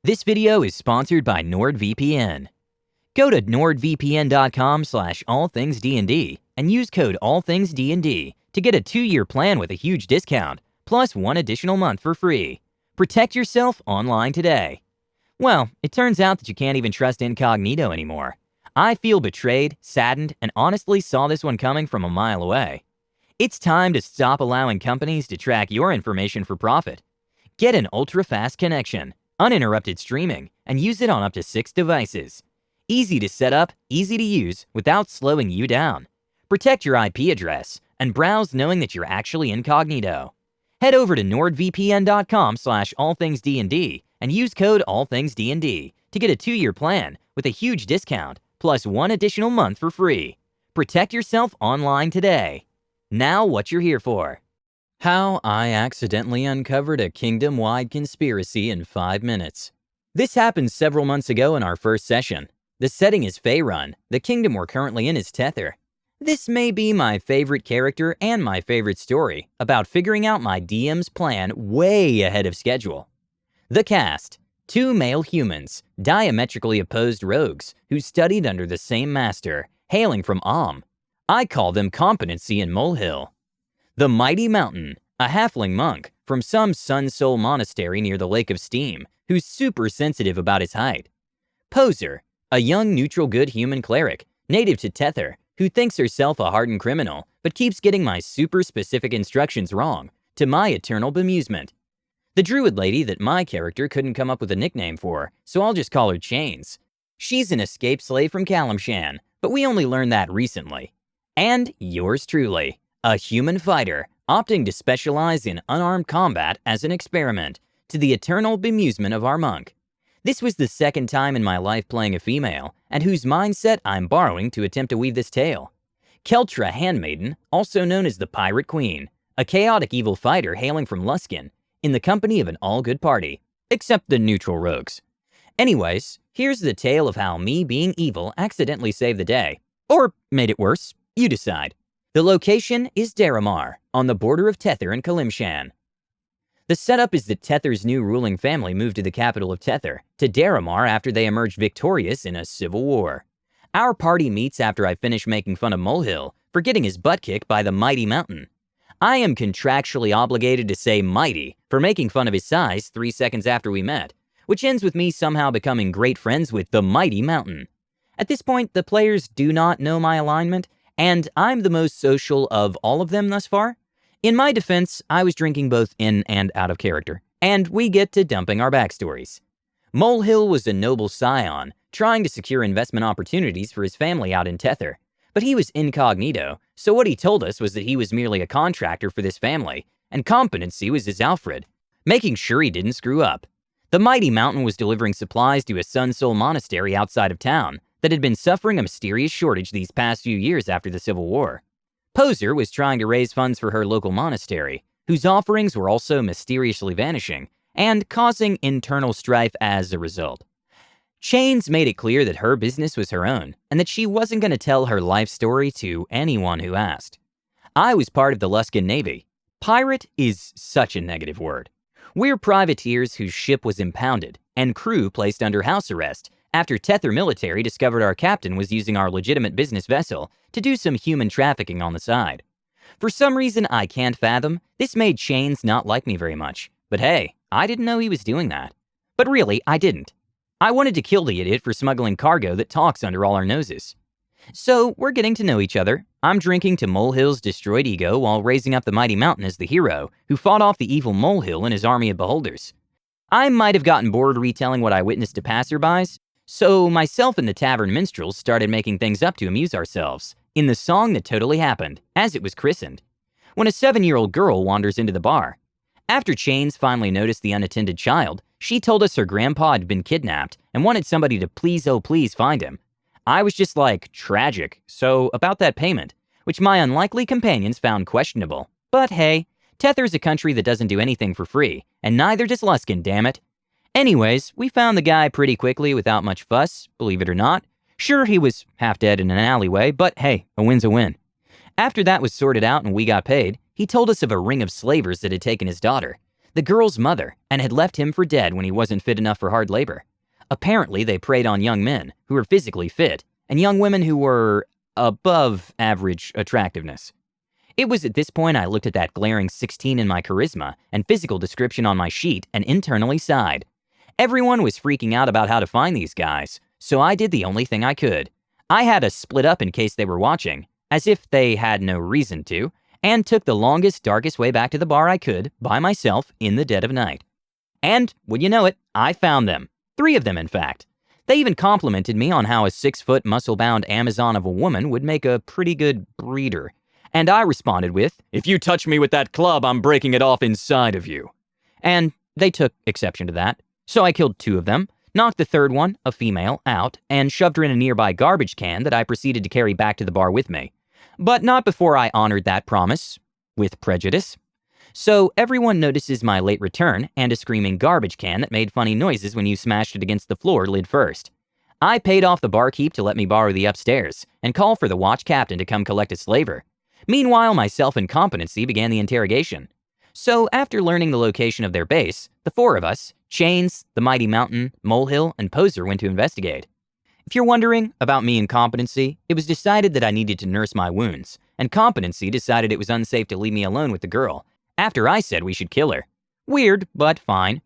This video is sponsored by NordVPN. Go to nordvpn.com/allthingsdnd and use code allthingsdnd to get a 2-year plan with a huge discount, plus 1 additional month for free. Protect yourself online today. Well, it turns out that you can't even trust incognito anymore. I feel betrayed, saddened, and honestly saw this one coming from a mile away. It's time to stop allowing companies to track your information for profit. Get an ultra-fast connection, uninterrupted streaming, and use it on up to 6 devices. Easy to set up, easy to use, without slowing you down. Protect your IP address and browse knowing that you're actually incognito. Head over to nordvpn.com/allthingsdnd and use code allthingsdnd to get a 2-year plan with a huge discount, plus 1 additional month for free. Protect yourself online today. Now what you're here for. How I accidentally uncovered a kingdom-wide conspiracy in 5 minutes. This happened several months ago in our first session. The setting is Faerun. The kingdom we're currently in is Tether. This may be my favorite character and my favorite story about figuring out my DM's plan way ahead of schedule. The cast: 2 male humans, diametrically opposed rogues who studied under the same master, hailing from I call them Competency and Molehill. The Mighty Mountain, a halfling monk from some Sun Soul monastery near the Lake of Steam, who's super sensitive about his height. Poser, a young neutral good human cleric, native to Tether, who thinks herself a hardened criminal, but keeps getting my super specific instructions wrong, to my eternal bemusement. The druid lady that my character couldn't come up with a nickname for, so I'll just call her Chains. She's an escaped slave from Kalimshan, but we only learned that recently. And yours truly, a human fighter, opting to specialize in unarmed combat as an experiment, to the eternal bemusement of our monk. This was the second time in my life playing a female, and whose mindset I'm borrowing to attempt to weave this tale. Keltra Handmaiden, also known as the Pirate Queen, a chaotic evil fighter hailing from Luskin, in the company of an all-good party, except the neutral rogues. Anyways, here's the tale of how me being evil accidentally saved the day. Or made it worse, you decide. The location is Daramar, on the border of Tether and Kalimshan. The setup is that Tether's new ruling family moved to the capital of Tether, to Daramar, after they emerged victorious in a civil war. Our party meets after I finish making fun of Molehill for getting his butt kicked by the Mighty Mountain. I am contractually obligated to say mighty for making fun of his size 3 seconds after we met, which ends with me somehow becoming great friends with the Mighty Mountain. At this point, the players do not know my alignment, and I'm the most social of all of them thus far. In my defense, I was drinking both in and out of character, and we get to dumping our backstories. Molehill was a noble scion, trying to secure investment opportunities for his family out in Tether, but he was incognito, so what he told us was that he was merely a contractor for this family, and Competency was his Alfred, making sure he didn't screw up. The Mighty Mountain was delivering supplies to a Sun Soul monastery outside of town that had been suffering a mysterious shortage these past few years after the Civil War. Poser was trying to raise funds for her local monastery, whose offerings were also mysteriously vanishing, and causing internal strife as a result. Chains made it clear that her business was her own, and that she wasn't going to tell her life story to anyone who asked. I was part of the Luskin Navy. Pirate is such a negative word. We're privateers whose ship was impounded, and crew placed under house arrest, after Tether military discovered our captain was using our legitimate business vessel to do some human trafficking on the side. For some reason I can't fathom, this made Chains not like me very much. But hey, I didn't know he was doing that. But really, I didn't. I wanted to kill the idiot for smuggling cargo that talks under all our noses. So, we're getting to know each other. I'm drinking to Molehill's destroyed ego while raising up the Mighty Mountain as the hero who fought off the evil Molehill and his army of beholders. I might have gotten bored retelling what I witnessed to passerbys, so myself and the tavern minstrels started making things up to amuse ourselves, in the song that totally happened, as it was christened, when a 7-year-old girl wanders into the bar. After Chains finally noticed the unattended child, she told us her grandpa had been kidnapped and wanted somebody to please, oh please, find him. I was just like, tragic, so about that payment, which my unlikely companions found questionable. But hey, Tether's a country that doesn't do anything for free, and neither does Luskin, damn it. Anyways, we found the guy pretty quickly without much fuss, believe it or not. Sure, he was half dead in an alleyway, but hey, a win's a win. After that was sorted out and we got paid, he told us of a ring of slavers that had taken his daughter. the girl's mother, and had left him for dead when he wasn't fit enough for hard labor. Apparently, they preyed on young men who were physically fit and young women who were above average attractiveness. It was at this point I looked at that glaring 16 in my charisma and physical description on my sheet and internally sighed. Everyone was freaking out about how to find these guys, so I did the only thing I could. I had us split up in case they were watching, as if they had no reason to, and took the longest, darkest way back to the bar I could, by myself, in the dead of night. And, would you know it, I found them. 3 of them, in fact. They even complimented me on how a 6-foot, muscle-bound Amazon of a woman would make a pretty good breeder. And I responded with, "If you touch me with that club, I'm breaking it off inside of you." And they took exception to that. So I killed 2 of them, knocked the 3rd one, a female, out, and shoved her in a nearby garbage can that I proceeded to carry back to the bar with me. But not before I honored that promise, with prejudice. So everyone notices my late return and a screaming garbage can that made funny noises when you smashed it against the floor lid first. I paid off the barkeep to let me borrow the upstairs and call for the watch captain to come collect a slaver. Meanwhile, my self-incompetency began the interrogation. So after learning the location of their base, the 4 of us, Chains, the Mighty Mountain, Molehill, and Poser went to investigate. If you're wondering about me and Competency, it was decided that I needed to nurse my wounds, and Competency decided it was unsafe to leave me alone with the girl, after I said we should kill her. Weird, but fine.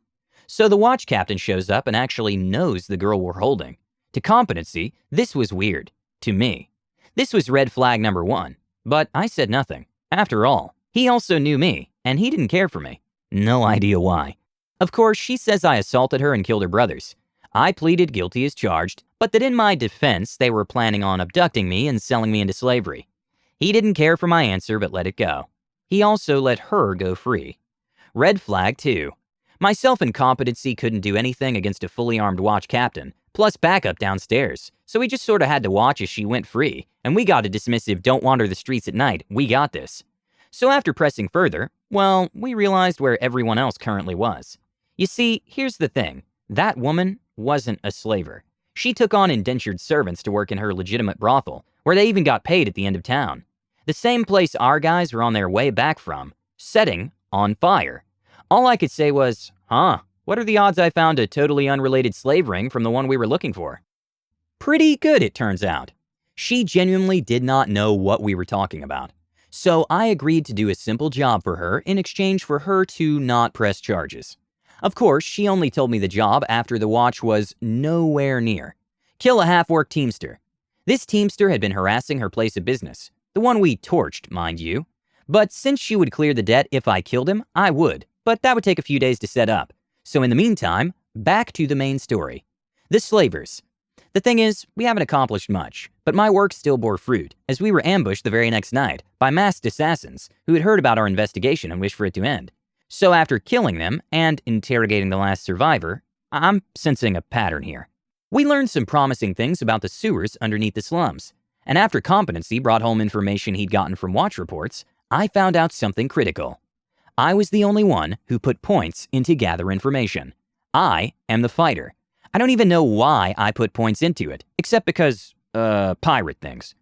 So the watch captain shows up and actually knows the girl we're holding. To Competency, this was weird. To me. This was red flag number 1. But I said nothing. After all, he also knew me, and he didn't care for me. No idea why. Of course, she says I assaulted her and killed her brothers. I pleaded guilty as charged, but that in my defense, they were planning on abducting me and selling me into slavery. He didn't care for my answer, but let it go. He also let her go free. Red flag 2. My self-incompetency couldn't do anything against a fully armed watch captain, plus backup downstairs, so we just sort of had to watch as she went free, and we got a dismissive "don't wander the streets at night, we got this." So after pressing further, well, we realized where everyone else currently was. You see, here's the thing. That woman wasn't a slaver. She took on indentured servants to work in her legitimate brothel, where they even got paid at the end of town. The same place our guys were on their way back from, setting on fire. All I could say was, what are the odds I found a totally unrelated slave ring from the one we were looking for? Pretty good, it turns out. She genuinely did not know what we were talking about. So I agreed to do a simple job for her in exchange for her to not press charges. Of course, she only told me the job after the watch was nowhere near. Kill a half-orc teamster. This teamster had been harassing her place of business. The one we torched, mind you. But since she would clear the debt if I killed him, I would. But that would take a few days to set up. So in the meantime, back to the main story. The slavers. The thing is, we haven't accomplished much, but my work still bore fruit, as we were ambushed the very next night by masked assassins who had heard about our investigation and wished for it to end. So after killing them and interrogating the last survivor, I'm sensing a pattern here. We learned some promising things about the sewers underneath the slums, and after Competency brought home information he'd gotten from watch reports, I found out something critical. I was the only one who put points into gather information. I am the fighter. I don't even know why I put points into it, except because, pirate things.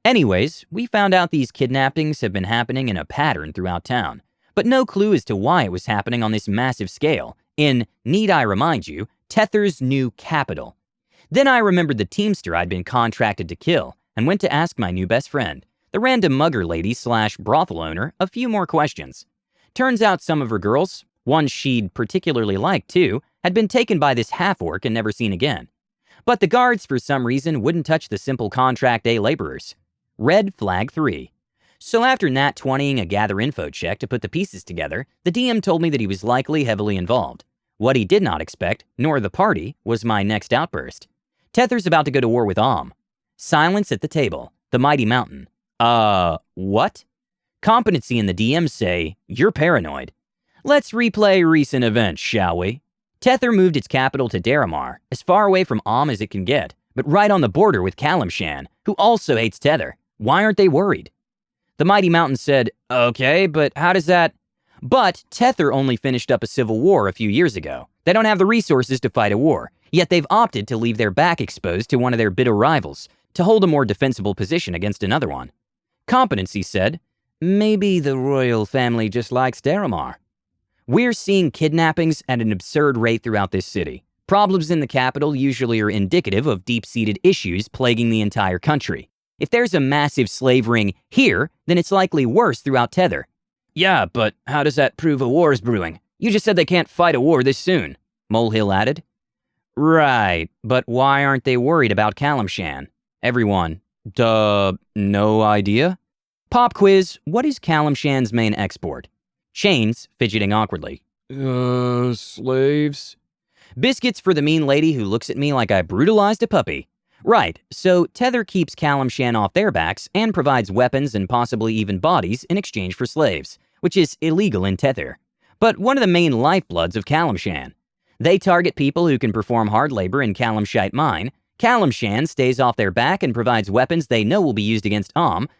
Anyways, we found out these kidnappings have been happening in a pattern throughout town, but no clue as to why it was happening on this massive scale in, need I remind you, Tether's new capital. Then I remembered the teamster I'd been contracted to kill and went to ask my new best friend, the random mugger lady / brothel owner, a few more questions. Turns out some of her girls, one she'd particularly liked too, had been taken by this half-orc and never seen again. But the guards, for some reason, wouldn't touch the simple contract day laborers. Red flag 3. So after nat 20ing a gather info check to put the pieces together, the DM told me that he was likely heavily involved. What he did not expect, nor the party, was my next outburst. Tether's about to go to war with Om. Silence at the table. The Mighty Mountain. What? Competency and the DM say, you're paranoid. Let's replay recent events, shall we? Tether moved its capital to Daramar, as far away from Om as it can get, but right on the border with Kalimshan, who also hates Tether. Why aren't they worried? The Mighty Mountain said, okay, but how does that... But Tether only finished up a civil war a few years ago. They don't have the resources to fight a war, yet they've opted to leave their back exposed to one of their bitter rivals, to hold a more defensible position against another one. Competency said, maybe the royal family just likes Daramar. We're seeing kidnappings at an absurd rate throughout this city. Problems in the capital usually are indicative of deep-seated issues plaguing the entire country. If there's a massive slave ring here, then it's likely worse throughout Tether. Yeah, but how does that prove a war is brewing? You just said they can't fight a war this soon, Molehill added. Right, but why aren't they worried about Kalimshan? Everyone, no idea? Pop quiz, what is Kalimshan's main export? Chains, fidgeting awkwardly. Slaves? Biscuits for the mean lady who looks at me like I brutalized a puppy. Right, so Tether keeps Kalimshan off their backs and provides weapons and possibly even bodies in exchange for slaves, which is illegal in Tether. But one of the main lifebloods of Kalimshan. They target people who can perform hard labor in Kalimshite mine. Kalimshan stays off their back and provides weapons they know will be used against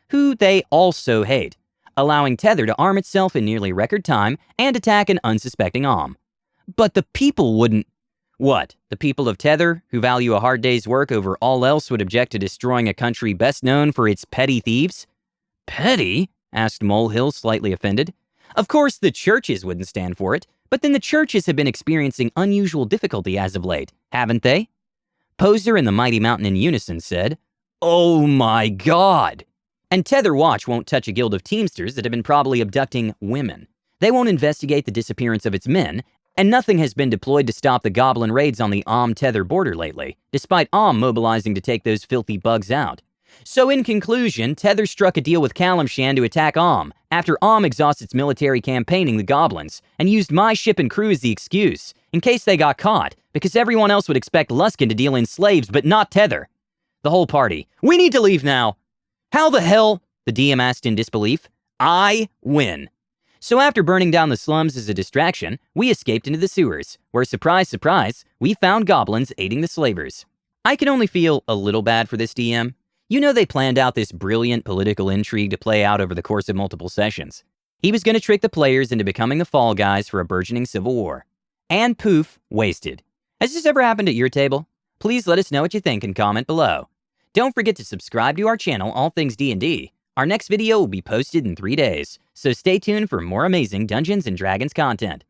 who they also hate, allowing Tether to arm itself in nearly record time and attack an unsuspecting But the people wouldn't. What, the people of Tether, who value a hard day's work over all else, would object to destroying a country best known for its petty thieves? Petty? Asked Molehill, slightly offended. Of course, the churches wouldn't stand for it, but then the churches have been experiencing unusual difficulty as of late, haven't they? Poser and the Mighty Mountain in unison said, "Oh my God!" And Tether Watch won't touch a guild of Teamsters that have been probably abducting women. They won't investigate the disappearance of its men, and nothing has been deployed to stop the goblin raids on the Tether border lately, despite mobilizing to take those filthy bugs out. So in conclusion, Tether struck a deal with Kalimshan to attack after exhausts its military campaigning the goblins, and used my ship and crew as the excuse, in case they got caught, because everyone else would expect Luskin to deal in slaves, but not Tether. The whole party, "We need to leave now." "How the hell?" the DM asked in disbelief. "I win." So after burning down the slums as a distraction, we escaped into the sewers, where, surprise, surprise, we found goblins aiding the slavers. I can only feel a little bad for this DM. You know they planned out this brilliant political intrigue to play out over the course of multiple sessions. He was going to trick the players into becoming the fall guys for a burgeoning civil war. And poof, wasted. Has this ever happened at your table? Please let us know what you think and comment below. Don't forget to subscribe to our channel, All Things D&D. Our next video will be posted in 3 days, so stay tuned for more amazing Dungeons & Dragons content.